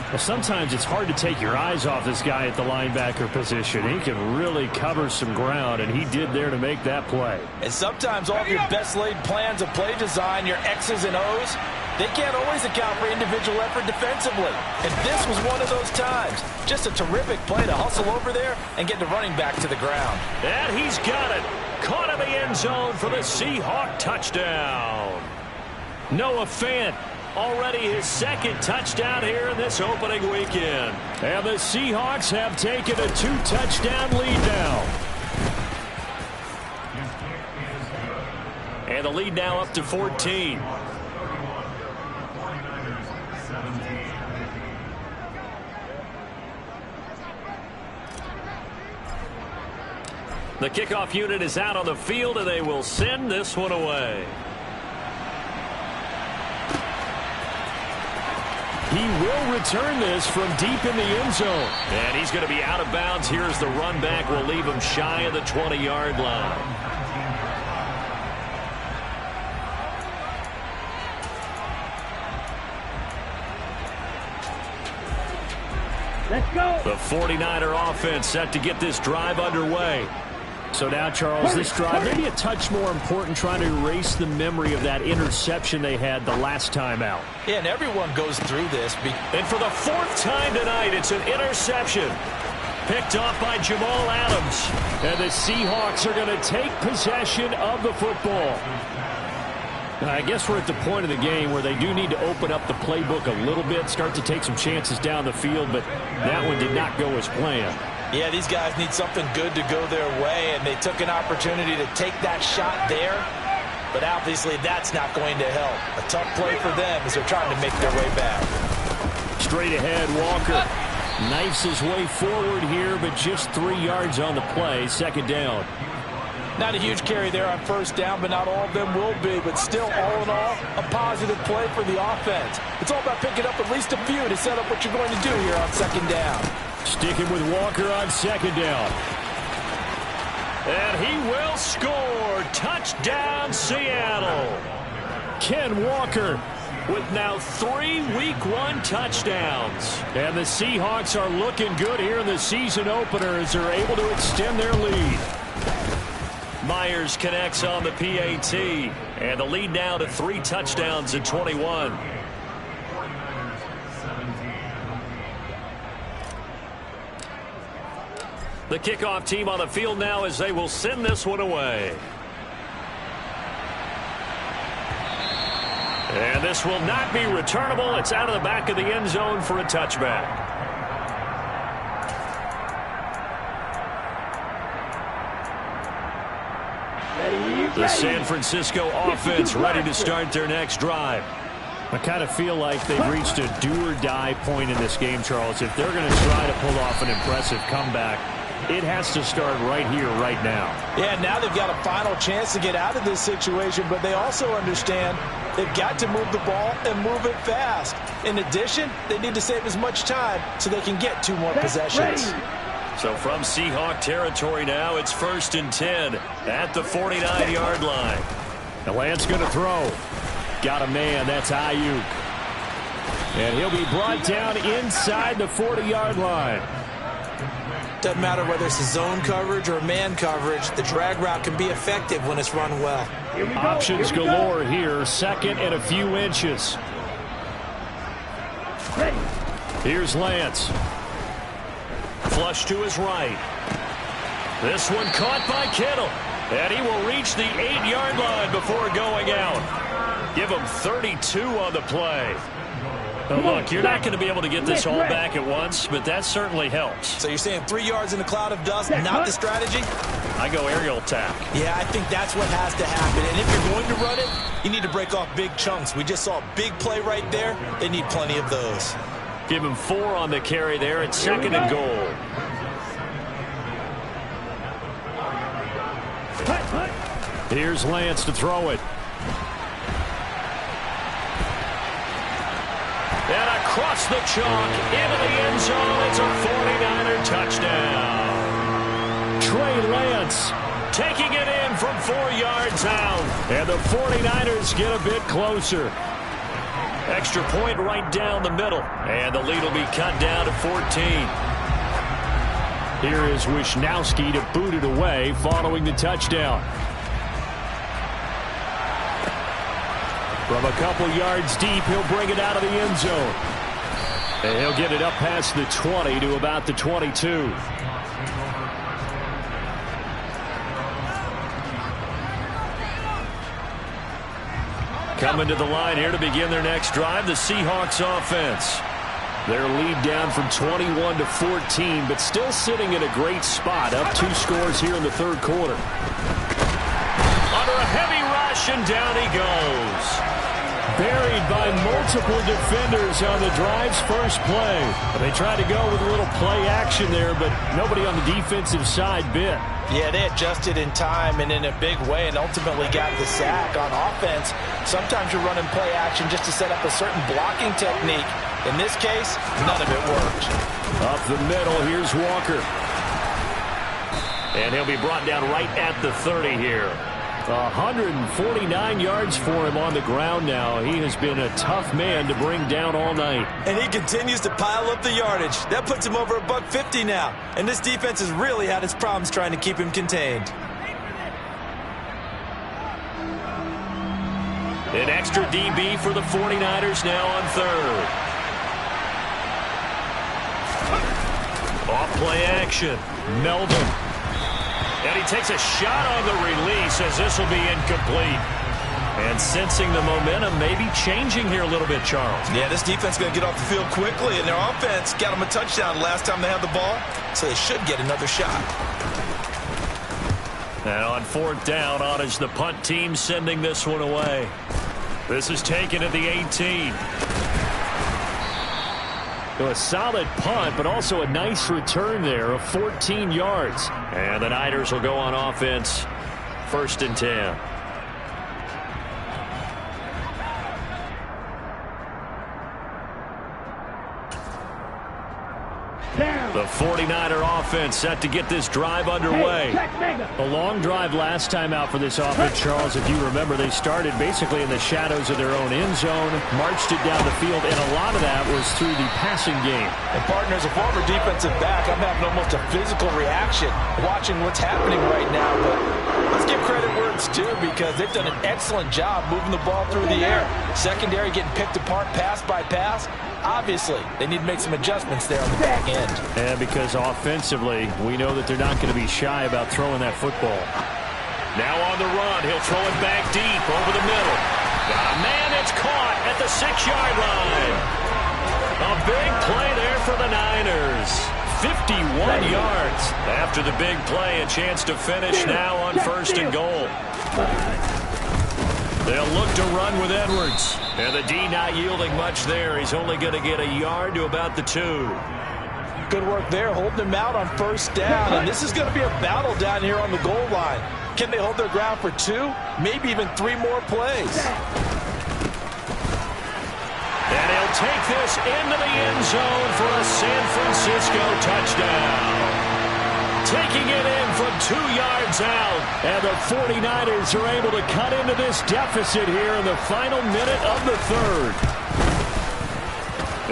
Well, sometimes it's hard to take your eyes off this guy at the linebacker position. He can really cover some ground, and he did there to make that play. And sometimes all of your best laid plans of play design, your X's and O's, they can't always account for individual effort defensively. And this was one of those times. Just a terrific play to hustle over there and get the running back to the ground. And he's got it. Caught in the end zone for the Seahawk touchdown. Noah Fant, already his second touchdown here in this opening weekend. And the Seahawks have taken a 2-touchdown lead now. And the lead now up to 14. The kickoff unit is out on the field, and they will send this one away. He will return this from deep in the end zone. And he's going to be out of bounds. Here's the run back. Will leave him shy of the 20-yard line. Let's go. The 49er offense set to get this drive underway. So now, Charles, this drive maybe a touch more important, trying to erase the memory of that interception they had the last time out. Yeah, and everyone goes through this. And for the 4th time tonight, it's an interception. Picked off by Jamal Adams. And the Seahawks are going to take possession of the football. Now, I guess we're at the point of the game where they do need to open up the playbook a little bit, start to take some chances down the field, but that one did not go as planned. Yeah, these guys need something good to go their way, and they took an opportunity to take that shot there. But obviously that's not going to help. A tough play for them as they're trying to make their way back. Straight ahead, Walker knifes his way forward here, but just 3 yards on the play, 2nd down. Not a huge carry there on 1st down, but not all of them will be. But still, all in all, a positive play for the offense. It's all about picking up at least a few to set up what you're going to do here on 2nd down. Sticking with Walker on 2nd down. And he will score. Touchdown, Seattle. Ken Walker with now 3 Week 1 touchdowns. And the Seahawks are looking good here in the season opener as they're able to extend their lead. Myers connects on the PAT. And the lead now to 3 touchdowns in 21. The kickoff team on the field now as they will send this one away. And this will not be returnable. It's out of the back of the end zone for a touchback. The San Francisco offense ready to start their next drive. I kind of feel like they've reached a do-or-die point in this game, Charles. If they're going to try to pull off an impressive comeback, it has to start right here, right now. Yeah, now they've got a final chance to get out of this situation, but they also understand they've got to move the ball and move it fast. In addition, they need to save as much time so they can get 2 more possessions. So from Seahawk territory now, it's 1st and 10 at the 49-yard line. The Lance going to throw. Got a man. That's Ayuk. And he'll be brought down inside the 40-yard line. Doesn't matter whether it's a zone coverage or man coverage, the drag route can be effective when it's run well. Options galore here. 2nd and a few inches. Ready. Here's Lance. flush to his right. This one caught by Kittle. And he will reach the 8-yard line before going out. Give him 32 on the play. But look, you're not going to be able to get this all back at once, but that certainly helps. So you're saying 3 yards in a cloud of dust, not the strategy? I go aerial attack. Yeah, I think that's what has to happen. And if you're going to run it, you need to break off big chunks. We just saw a big play right there. They need plenty of those. Give him 4 on the carry there at 2nd and goal. Here's Lance to throw it. And across the chalk into the end zone. It's a 49er touchdown. Trey Lance taking it in from 4 yards out. And the 49ers get a bit closer. Extra point right down the middle. And the lead will be cut down to 14. Here is Wisnowski to boot it away following the touchdown. From a couple yards deep, he'll bring it out of the end zone. And he'll get it up past the 20 to about the 22. Coming to the line here to begin their next drive, the Seahawks offense. Their lead down from 21 to 14, but still sitting in a great spot. Up 2 scores here in the 3rd quarter. Under a heavy rush, and down he goes. Buried by multiple defenders on the drive's first play. They tried to go with a little play action there, but nobody on the defensive side bit. Yeah, they adjusted in time and in a big way and ultimately got the sack. On offense, sometimes you're running play action just to set up a certain blocking technique. In this case, none of it worked. Up the middle, here's Walker. And he'll be brought down right at the 30 here. 149 yards for him on the ground now. He has been a tough man to bring down all night. And he continues to pile up the yardage. That puts him over $150 now. And this defense has really had its problems trying to keep him contained. An extra DB for the 49ers now on 3rd. Off play action. Melvin. And he takes a shot on the release as this will be incomplete. And sensing the momentum maybe changing here a little bit, Charles. Yeah, this defense is going to get off the field quickly, and their offense got them a touchdown last time they had the ball, so they should get another shot. And on 4th down, on is the punt team sending this one away. This is taken at the 18. A solid punt, but also a nice return there of 14 yards. And the Niners will go on offense. 1st and 10. The 49er offense set to get this drive underway. A long drive last time out for this offense, Charles. If you remember, they started basically in the shadows of their own end zone, marched it down the field, and a lot of that was through the passing game. And partner, as a former defensive back, I'm having almost a physical reaction watching what's happening right now. But let's give credit where it's due, because they've done an excellent job moving the ball through the air. Secondary getting picked apart pass by pass. Obviously, they need to make some adjustments there on the back end. And because offensively, we know that they're not going to be shy about throwing that football. Now on the run, he'll throw it back deep over the middle. Man, it's caught at the 6-yard line. A big play there for the Niners. 51 yards. After the big play, a chance to finish now on 1st and goal. They'll look to run with Edwards. And the D not yielding much there. He's only going to get a yard to about the 2. Good work there, holding them out on 1st down. And this is going to be a battle down here on the goal line. Can they hold their ground for 2, maybe even 3 more plays? And he'll take this into the end zone for a San Francisco touchdown. Taking it in from 2 yards out. And the 49ers are able to cut into this deficit here in the final minute of the 3rd.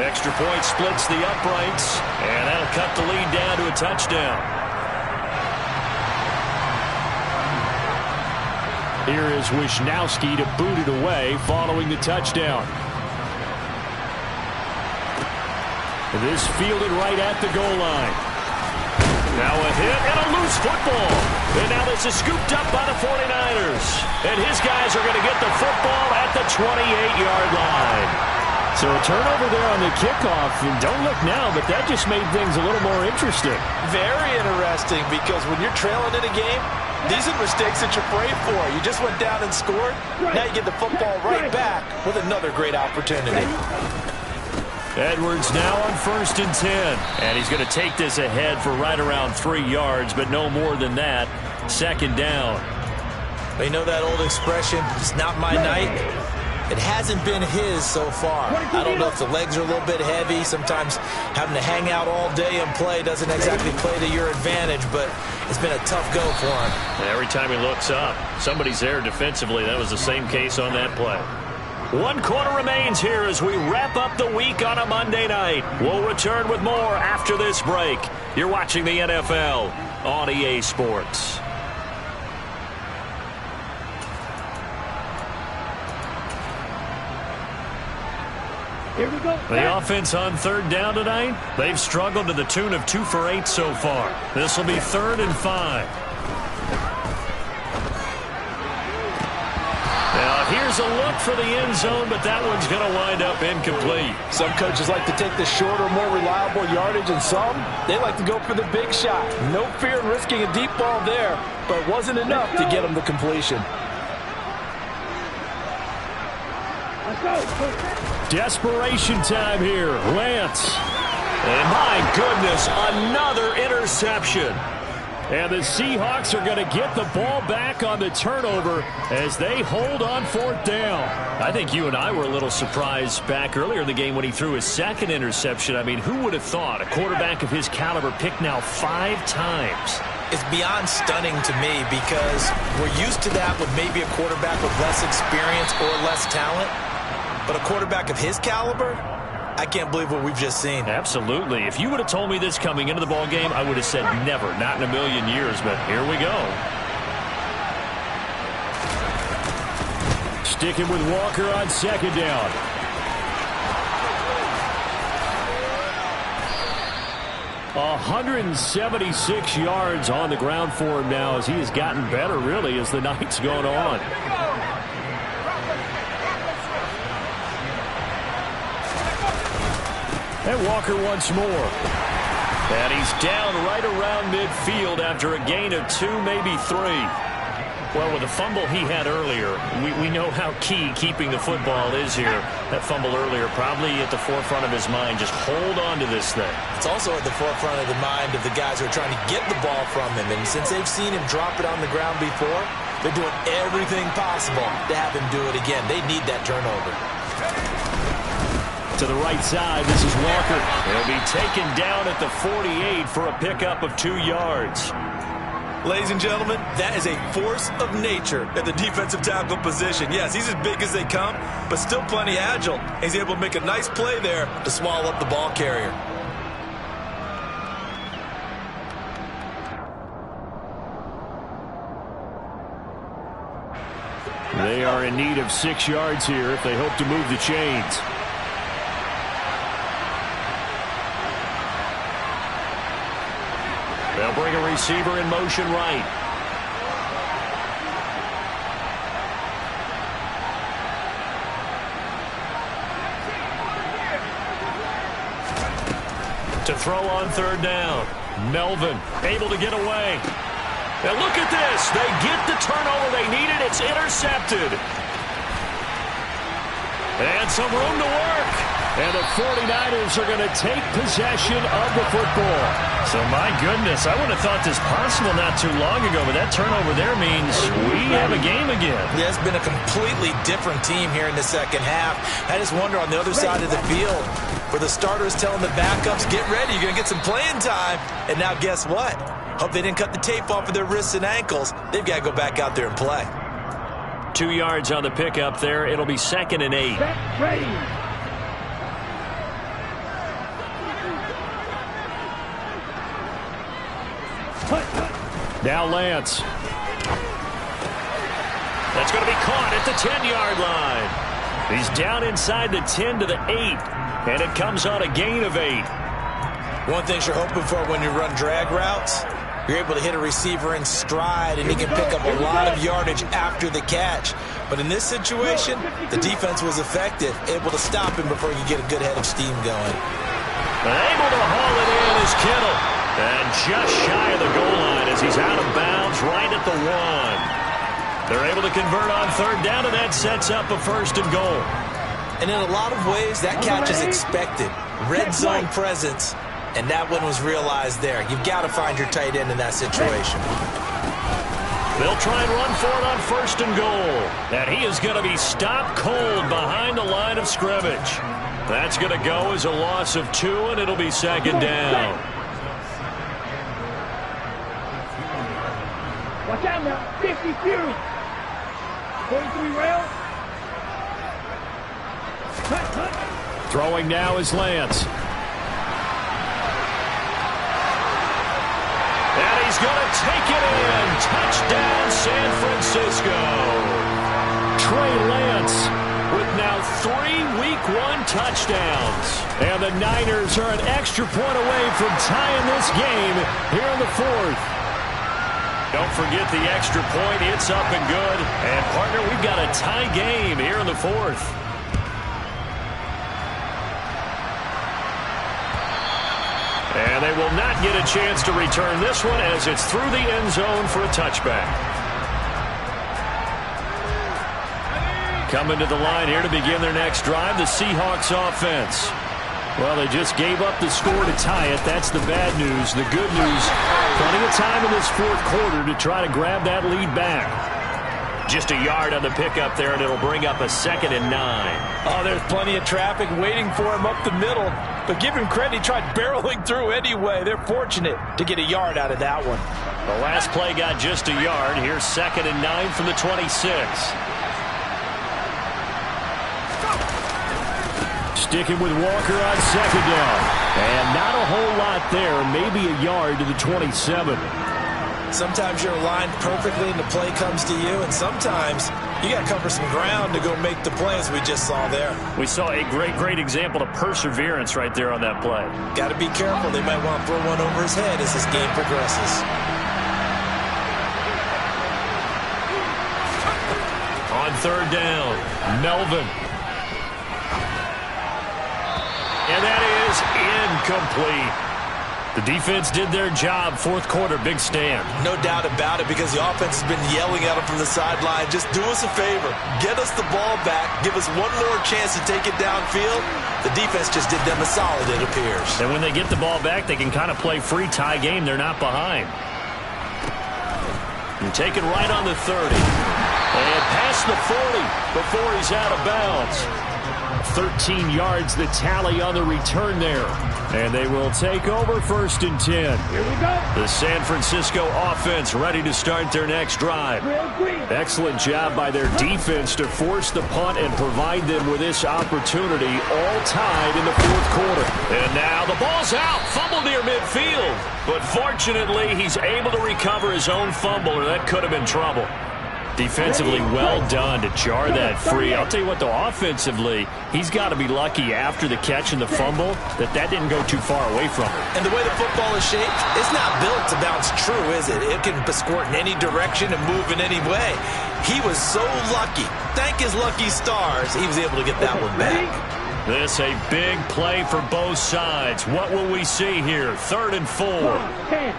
Extra point splits the uprights, and that'll cut the lead down to a touchdown. Here is Wisnowski to boot it away following the touchdown. This fielded right at the goal line. Now a hit and a loose football. And now this is scooped up by the 49ers. And his guys are going to get the football at the 28-yard line. So a turnover there on the kickoff, and don't look now, but that just made things a little more interesting. Very interesting, because when you're trailing in a game, these are mistakes that you pray for. You just went down and scored. Now you get the football right back with another great opportunity. Edwards now on 1st and 10. And he's going to take this ahead for right around 3 yards, but no more than that. 2nd down. You know that old expression, it's not my night? It hasn't been his so far. I don't know if the legs are a little bit heavy. Sometimes having to hang out all day and play doesn't exactly play to your advantage, but it's been a tough go for him. And every time he looks up, somebody's there defensively. That was the same case on that play. 1 quarter remains here as we wrap up the week on a Monday night. We'll return with more after this break. You're watching the NFL on EA Sports. Here we go. The offense on 3rd down tonight, they've struggled to the tune of 2 for 8 so far. This will be 3rd and 5. Now here's a look for the end zone, but that one's going to wind up incomplete. Some coaches like to take the shorter, more reliable yardage, and some, they like to go for the big shot. No fear in risking a deep ball there, but it wasn't enough to get them the completion. Let's go. Desperation time here. Lance. And my goodness, another interception. And the Seahawks are going to get the ball back on the turnover as they hold on 4th down. I think you and I were a little surprised back earlier in the game when he threw his 2nd interception. I mean, who would have thought a quarterback of his caliber picked now 5 times? It's beyond stunning to me, because we're used to that with maybe a quarterback with less experience or less talent. But a quarterback of his caliber, I can't believe what we've just seen. Absolutely. If you would have told me this coming into the ball game, I would have said never, not in a million years. But here we go. Sticking with Walker on 2nd down. A 176 yards on the ground for him now, as he has gotten better, really, as the night's gone on. And Walker once more. And he's down right around midfield after a gain of 2, maybe 3. Well, with the fumble he had earlier, we know how key keeping the football is here. That fumble earlier probably at the forefront of his mind. Just hold on to this thing. It's also at the forefront of the mind of the guys who are trying to get the ball from him. And since they've seen him drop it on the ground before, they're doing everything possible to have him do it again. They need that turnover. To the right side, this is Walker. He'll be taken down at the 48 for a pickup of 2 yards. Ladies and gentlemen, that is a force of nature at the defensive tackle position. Yes, he's as big as they come, but still plenty agile. He's able to make a nice play there to swallow up the ball carrier. They are in need of 6 yards here if they hope to move the chains. They'll bring a receiver in motion right. To throw on 3rd down. Melvin able to get away. Now look at this. They get the turnover they needed. It's intercepted. And some room to work. And the 49ers are going to take possession of the football. So, my goodness, I would have thought this possible not too long ago, but that turnover there means we have a game again. Yeah, it's been a completely different team here in the 2nd half. I just wonder on the other side of the field, where the starters telling the backups, get ready, you're going to get some playing time. And now guess what? Hope they didn't cut the tape off of their wrists and ankles. They've got to go back out there and play. 2 yards on the pickup there. It'll be 2nd and 8. Ready. Now Lance. That's going to be caught at the 10-yard line. He's down inside the 10 to the 8, and it comes on a gain of 8. One thing you're hoping for when you run drag routes, you're able to hit a receiver in stride, and he can pick up a lot of yardage after the catch. But in this situation, the defense was effective, able to stop him before you get a good head of steam going. Able to haul it in is Kittle. And just shy of the goal line as he's out of bounds right at the 1. They're able to convert on third down, and that sets up a 1st and goal. And in a lot of ways, that catch is expected. Red zone presence, and that one was realized there. You've got to find your tight end in that situation. They'll try and run for it on 1st and goal. And he is going to be stopped cold behind the line of scrimmage. That's going to go as a loss of 2, and it'll be 2nd down. Watch out now. 50 Fury. 43 rail. Cut. Throwing now is Lance. And he's going to take it in. Touchdown, San Francisco. Trey Lance with now 3 Week 1 touchdowns. And the Niners are an extra point away from tying this game here in the 4th. Don't forget the extra point. It's up and good. And, partner, we've got a tie game here in the 4th. And they will not get a chance to return this one as it's through the end zone for a touchback. Coming to the line here to begin their next drive, the Seahawks offense. Well, they just gave up the score to tie it. That's the bad news. The good news, plenty of time in this 4th quarter to try to grab that lead back. Just a yard on the pickup there, and it'll bring up a 2nd and 9. Oh, there's plenty of traffic waiting for him up the middle. But give him credit, he tried barreling through anyway. They're fortunate to get a yard out of that one. The last play got just a yard. Here's 2nd and 9 from the 26. Sticking with Walker on 2nd down. And not a whole lot there. Maybe a yard to the 27. Sometimes you're aligned perfectly and the play comes to you, and sometimes you got to cover some ground to go make the play, as we just saw there. We saw a great example of perseverance right there on that play. Got to be careful. They might want to throw one over his head as this game progresses. On 3rd down, Melvin. And that is incomplete. The defense did their job. 4th quarter, big stand. No doubt about it, because the offense has been yelling at them from the sideline. Just do us a favor. Get us the ball back. Give us one more chance to take it downfield. The defense just did them a solid, it appears. And when they get the ball back, they can kind of play free tie game. They're not behind. And take it right on the 30. And past the 40 before he's out of bounds. 13 yards the tally on the return there. And they will take over 1st and 10. Here we go. The San Francisco offense ready to start their next drive. Excellent job by their defense to force the punt and provide them with this opportunity, all tied in the 4th quarter. And now the ball's out. Fumble near midfield. But fortunately, he's able to recover his own fumble, or that could have been trouble. Defensively, well done to jar that free. I'll tell you what, though, offensively, he's got to be lucky after the catch and the fumble that didn't go too far away from him. And the way the football is shaped, it's not built to bounce true, is it? It can squirt in any direction and move in any way. He was so lucky. Thank his lucky stars, he was able to get that one back. This a big play for both sides. What will we see here? 3rd and 4. 10.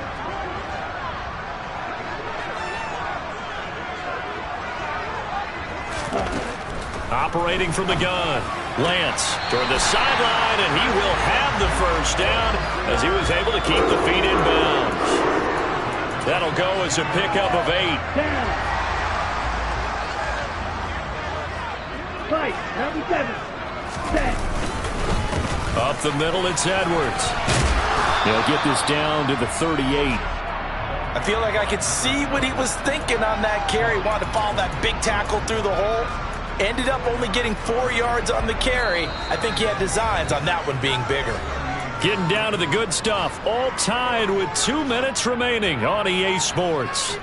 Operating from the gun, Lance toward the sideline, and he will have the 1st down as he was able to keep the feet in bounds. That'll go as a pickup of 8. Down. Fight. Number 7. Set. Up the middle, it's Edwards. They'll get this down to the 38. I feel like I could see what he was thinking on that carry. Wanted to follow that big tackle through the hole. Ended up only getting 4 yards on the carry. I think he had designs on that one being bigger. Getting down to the good stuff. All tied with 2 minutes remaining on EA Sports.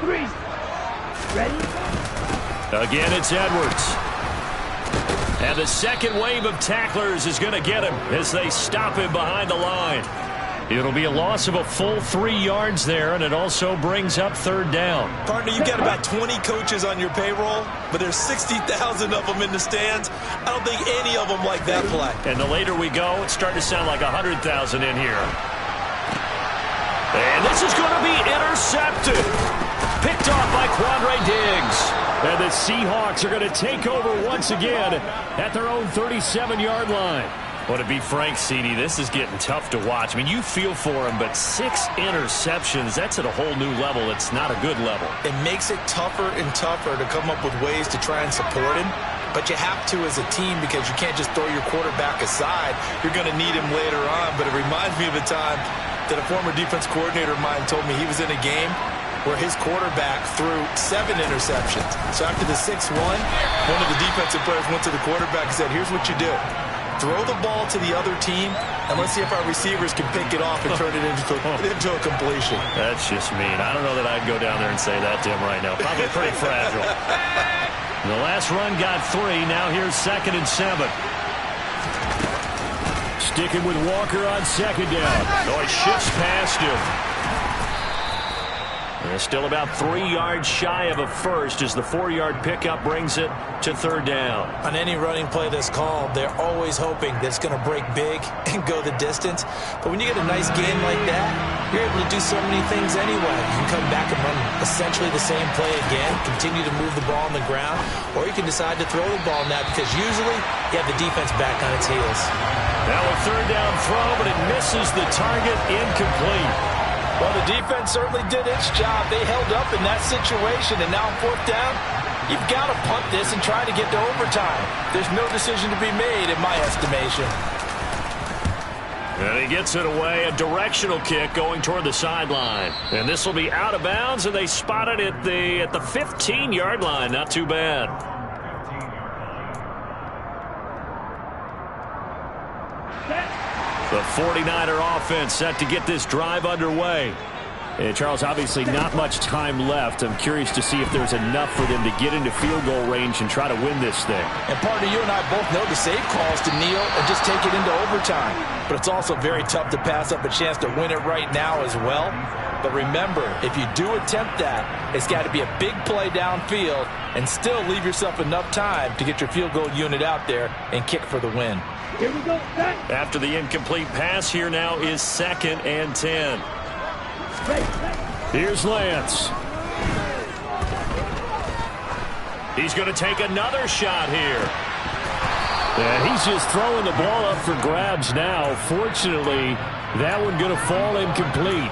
3. Ready? Again, it's Edwards. And the second wave of tacklers is going to get him as they stop him behind the line. It'll be a loss of a full 3 yards there, and it also brings up third down. Partner, you've got about 20 coaches on your payroll, but there's 60,000 of them in the stands. I don't think any of them like that play. And the later we go, it's starting to sound like 100,000 in here. And this is going to be intercepted. Picked off by Quandre Diggs. And the Seahawks are going to take over once again at their own 37-yard line. Well, to be frank, CD, this is getting tough to watch. I mean, you feel for him, but 6 interceptions, that's at a whole new level. It's not a good level. It makes it tougher and tougher to come up with ways to try and support him. But you have to as a team because you can't just throw your quarterback aside. You're going to need him later on. But it reminds me of a time that a former defense coordinator of mine told me he was in a game where his quarterback threw 7 interceptions. So after the 6-1, one of the defensive players went to the quarterback and said, here's what you do. Throw the ball to the other team, and let's see if our receivers can pick it off and turn it into a completion. That's just mean. I don't know that I'd go down there and say that to him right now. Probably pretty fragile. The last run got 3. Now here's 2nd and 7. Sticking with Walker on 2nd down. Oh, he shifts past him. And still about 3 yards shy of a first as the 4-yard pickup brings it to 3rd down. On any running play that's called, they're always hoping that it's going to break big and go the distance. But when you get a nice game like that, you're able to do so many things anyway. You can come back and run essentially the same play again, continue to move the ball on the ground, or you can decide to throw the ball now because usually you have the defense back on its heels. Now a 3rd down throw, but it misses the target, incomplete. Well, the defense certainly did its job. They held up in that situation, and now 4th down, you've got to punt this and try to get to overtime. There's no decision to be made in my estimation. And he gets it away, a directional kick going toward the sideline. And this will be out of bounds, and they spot it at the 15-yard line. Not too bad. The 49er offense set to get this drive underway. And Charles, obviously not much time left. I'm curious to see if there's enough for them to get into field goal range and try to win this thing. And partner, you and I both know the safe calls to kneel and just take it into overtime. But it's also very tough to pass up a chance to win it right now as well. But remember, if you do attempt that, it's got to be a big play downfield and still leave yourself enough time to get your field goal unit out there and kick for the win. Here we go. After the incomplete pass, here now is 2nd and 10. Here's Lance. He's going to take another shot here. And he's just throwing the ball up for grabs now. Fortunately, that one going to fall incomplete.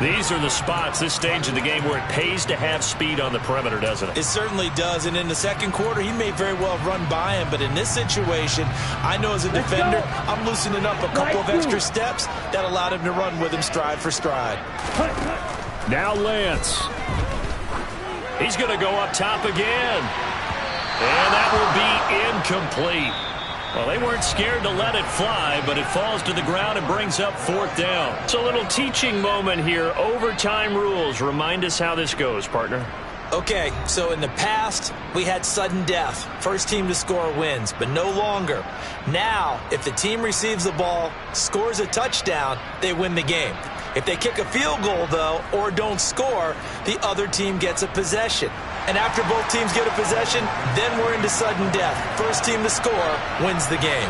These are the spots, this stage of the game, where it pays to have speed on the perimeter, doesn't it? It certainly does, and in the second quarter, he may very well run by him, but in this situation, I know as a defender, I'm loosening up a couple of extra steps that allowed him to run with him stride for stride. Now Lance. He's going to go up top again. And that will be incomplete. Well, they weren't scared to let it fly, but it falls to the ground and brings up 4th down. It's a little teaching moment here. Overtime rules. Remind us how this goes, partner. Okay, so in the past, we had sudden death. First team to score wins, but no longer. Now, if the team receives the ball, scores a touchdown, they win the game. If they kick a field goal, though, or don't score, the other team gets a possession. And after both teams get a possession, then we're into sudden death. First team to score wins the game.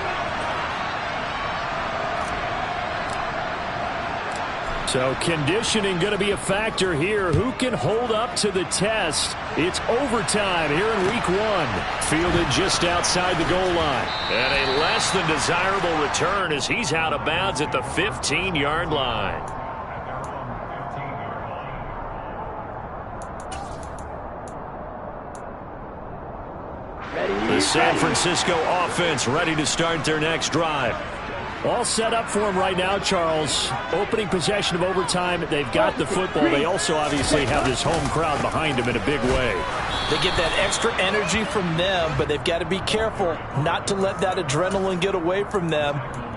So conditioning going to be a factor here. Who can hold up to the test? It's overtime here in week 1. Fielded just outside the goal line. And a less than desirable return as he's out of bounds at the 15-yard line. The San Francisco offense ready to start their next drive. All set up for him right now, Charles. Opening possession of overtime. They've got the football. They also obviously have this home crowd behind them in a big way. They get that extra energy from them, but they've got to be careful not to let that adrenaline get away from them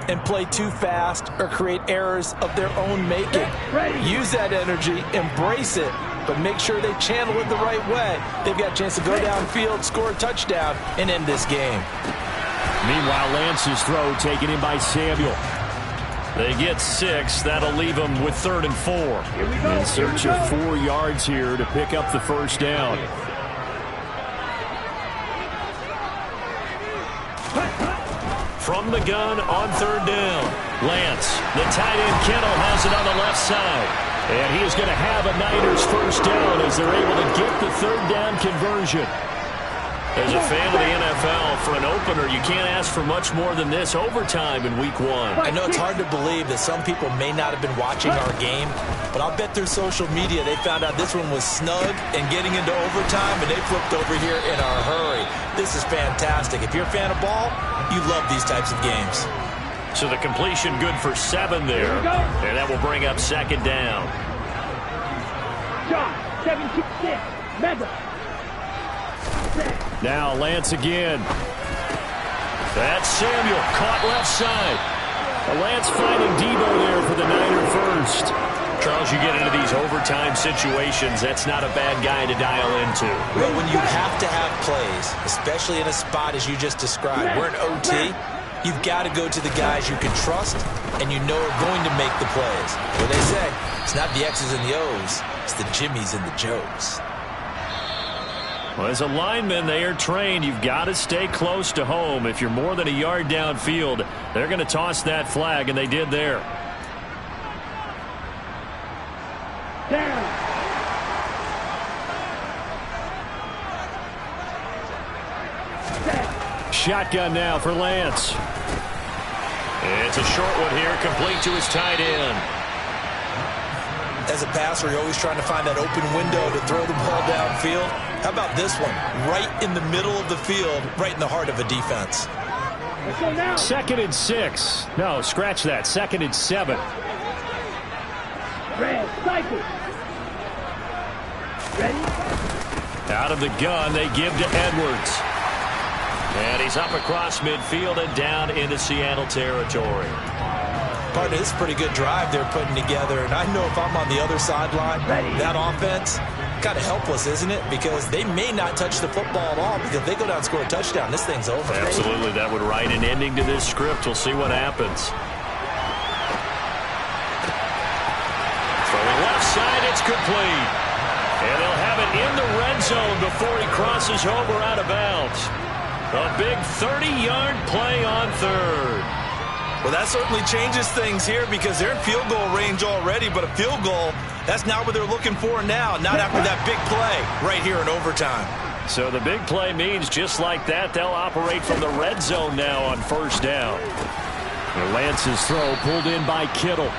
and play too fast or create errors of their own making. Use that energy, embrace it, but make sure they channel it the right way. They've got a chance to go downfield, score a touchdown, and end this game. Meanwhile, Lance's throw taken in by Samuel. They get 6. That'll leave them with 3rd and 4. In search of 4 yards here to pick up the first down. From the gun on 3rd down. Lance, the tight end Kittle, has it on the left side. And he is going to have a Niners first down as they're able to get the 3rd down conversion. As a fan of the NFL, for an opener, you can't ask for much more than this overtime in Week 1. I know it's hard to believe that some people may not have been watching our game, but I'll bet through social media they found out this one was snug and getting into overtime, and they flipped over here in a hurry. This is fantastic. If you're a fan of ball, you love these types of games. So the completion good for 7 there, and that will bring up 2nd down. John, 7-6, Mega. Now Lance again. That's Samuel, caught left side. Lance finding Debo there for the Niner first. Charles, you get into these overtime situations, that's not a bad guy to dial into. Well, when you have to have plays, especially in a spot as you just described, we're in OT, you've got to go to the guys you can trust and you know are going to make the plays. What they say, it's not the X's and the O's, it's the Jimmies and the Joes. Well, as a lineman, they are trained. You've got to stay close to home. If you're more than a yard downfield, they're going to toss that flag, and they did there. Down. Shotgun now for Lance. It's a short one here, complete to his tight end. As a passer, you're always trying to find that open window to throw the ball downfield. How about this one? Right in the middle of the field, right in the heart of a defense. 2nd and 6. No, scratch that. 2nd and 7. Red, cycle. Ready? Out of the gun, they give to Edwards. And he's up across midfield and down into Seattle territory. Partner, this is a pretty good drive they're putting together, and I know if I'm on the other sideline, that offense, kind of helpless, isn't it? Because they may not touch the football at all, because if they go down and score a touchdown, this thing's over. Absolutely, that would write an ending to this script. We'll see what happens. Throwing left side, it's complete. And they'll have it in the red zone before he crosses over out of bounds. A big 30-yard play on 3rd. Well, that certainly changes things here because they're in field goal range already, but a field goal, that's not what they're looking for now, not after that big play right here in overtime. So the big play means just like that, they'll operate from the red zone now on 1st down. Lance's throw pulled in by Kittle.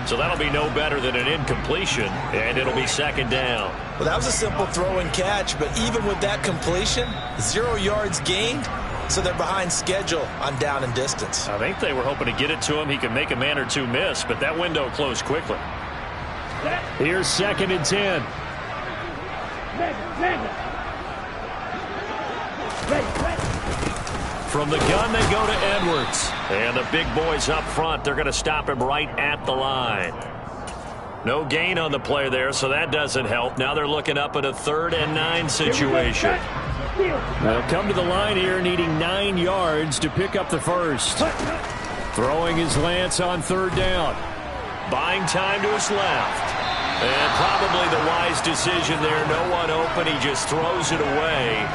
So that'll be no better than an incompletion, and it'll be 2nd down. Well, that was a simple throw and catch, but even with that completion, 0 yards gained, so they're behind schedule on down and distance. I think they were hoping to get it to him. He could make a man or two miss, but that window closed quickly. Here's 2nd and 10. From the gun, they go to Edwards. And the big boys up front, they're going to stop him right at the line. No gain on the play there, so that doesn't help. Now they're looking up at a 3rd and 9 situation. They'll come to the line here needing 9 yards to pick up the first. Throwing is Lance on 3rd down. Buying time to his left. And probably the wise decision there. No one open. He just throws it away.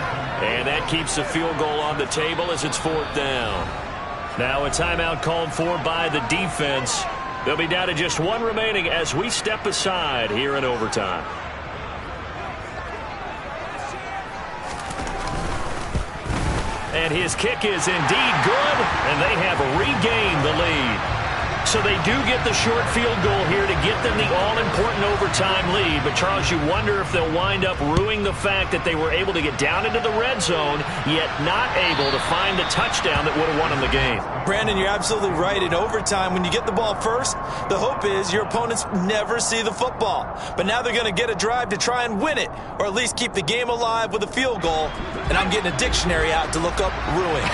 And that keeps the field goal on the table as it's 4th down. Now a timeout called for by the defense. They'll be down to just 1 remaining as we step aside here in overtime. And his kick is indeed good, and they have regained the lead. So they do get the short field goal here to get them the all-important overtime lead. But, Charles, you wonder if they'll wind up ruining the fact that they were able to get down into the red zone, yet not able to find the touchdown that would have won them the game. Brandon, you're absolutely right. In overtime, when you get the ball first, the hope is your opponents never see the football. But now they're going to get a drive to try and win it, or at least keep the game alive with a field goal. And I'm getting a dictionary out to look up ruin.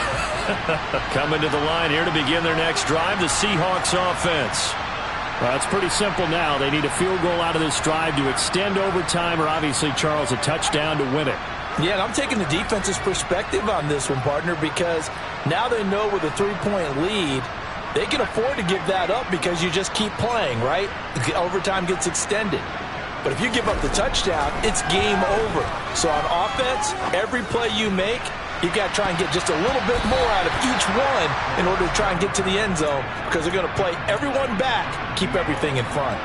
Coming to the line here to begin their next drive, the Seahawks offense. Well, it's pretty simple now. They need a field goal out of this drive to extend overtime, or obviously, Charles, a touchdown to win it. Yeah, and I'm taking the defense's perspective on this one, partner, because now they know with a 3-point lead, they can afford to give that up because you just keep playing, right? Overtime gets extended. But if you give up the touchdown, it's game over. So on offense, every play you make, you've got to try and get just a little bit more out of each one in order to try and get to the end zone, because they're going to play everyone back, keep everything in front.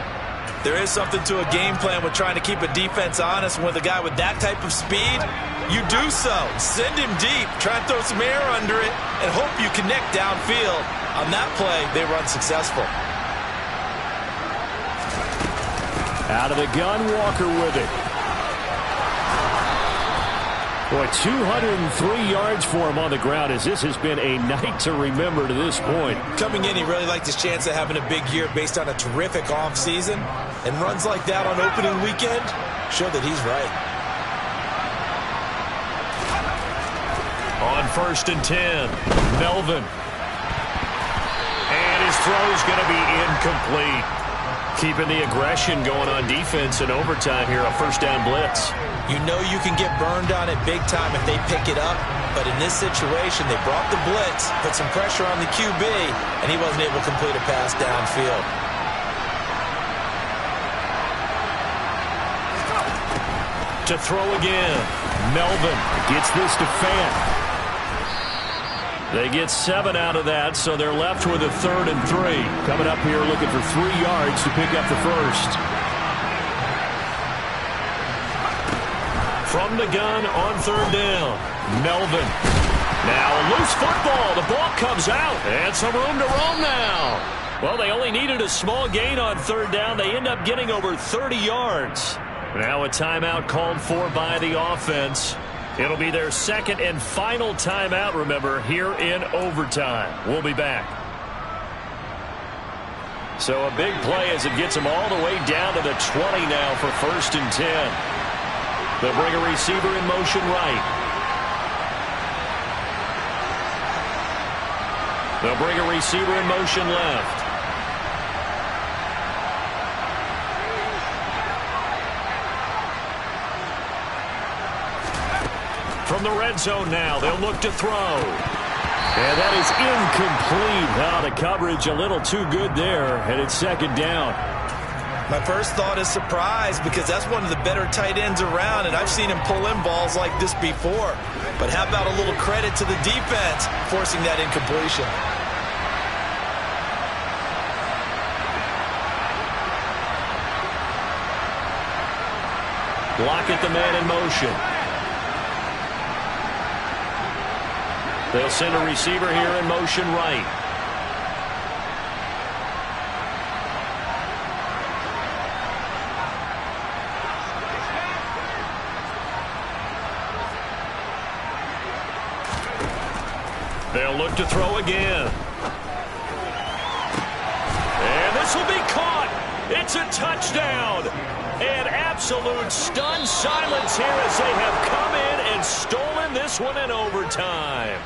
There is something to a game plan with trying to keep a defense honest. With a guy with that type of speed, you do so. Send him deep, try and throw some air under it, and hope you connect downfield. On that play, they run successful. Out of the gun, Walker with it. Boy, 203 yards for him on the ground, as this has been a night to remember to this point. Coming in, he really liked his chance of having a big year based on a terrific offseason. And runs like that on opening weekend show that he's right. On 1st and 10, Melvin. And his throw's going to be incomplete. Keeping the aggression going on defense in overtime here, a first down blitz. You know you can get burned on it big time if they pick it up, but in this situation, they brought the blitz, put some pressure on the QB, and he wasn't able to complete a pass downfield. To throw again, Melvin gets this to Fant. They get 7 out of that, so they're left with a 3rd and 3. Coming up here looking for 3 yards to pick up the first. From the gun on 3rd down, Melvin. Now a loose football. The ball comes out, and some room to roam now. Well, they only needed a small gain on 3rd down. They end up getting over 30 yards. Now a timeout called for by the offense. It'll be their 2nd and final timeout, remember, here in overtime. We'll be back. So a big play as it gets them all the way down to the 20 now for 1st and 10. They'll bring a receiver in motion right. They'll bring a receiver in motion left. From the red zone now, they'll look to throw. And that is incomplete. Now the coverage a little too good there, and it's 2nd down. My first thought is surprise, because that's one of the better tight ends around, and I've seen him pull in balls like this before. But how about a little credit to the defense forcing that incompletion? Block at the man in motion. They'll send a receiver here in motion right. They'll look to throw again. And this will be caught. It's a touchdown. An absolute stunned silence here as they have come in and stolen this one in overtime.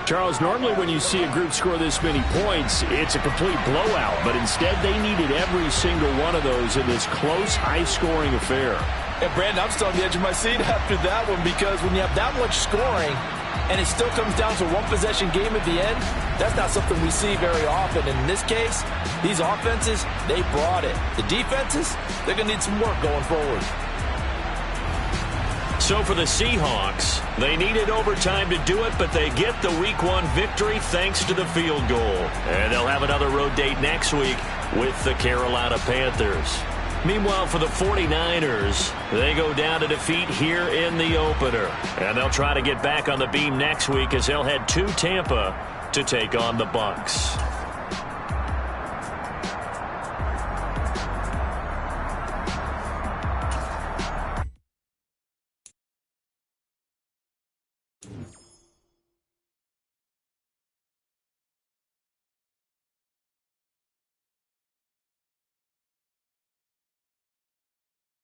Charles, normally when you see a group score this many points, it's a complete blowout. But instead, they needed every single one of those in this close, high-scoring affair. And, Brandon, I'm still on the edge of my seat after that one, because when you have that much scoring and it still comes down to a one-possession game at the end, that's not something we see very often. And in this case, these offenses, they brought it. The defenses, they're going to need some work going forward. So for the Seahawks, they needed overtime to do it, but they get the Week 1 victory thanks to the field goal. And they'll have another road date next week with the Carolina Panthers. Meanwhile, for the 49ers, they go down to defeat here in the opener. And they'll try to get back on the beam next week as they'll head to Tampa to take on the Bucs.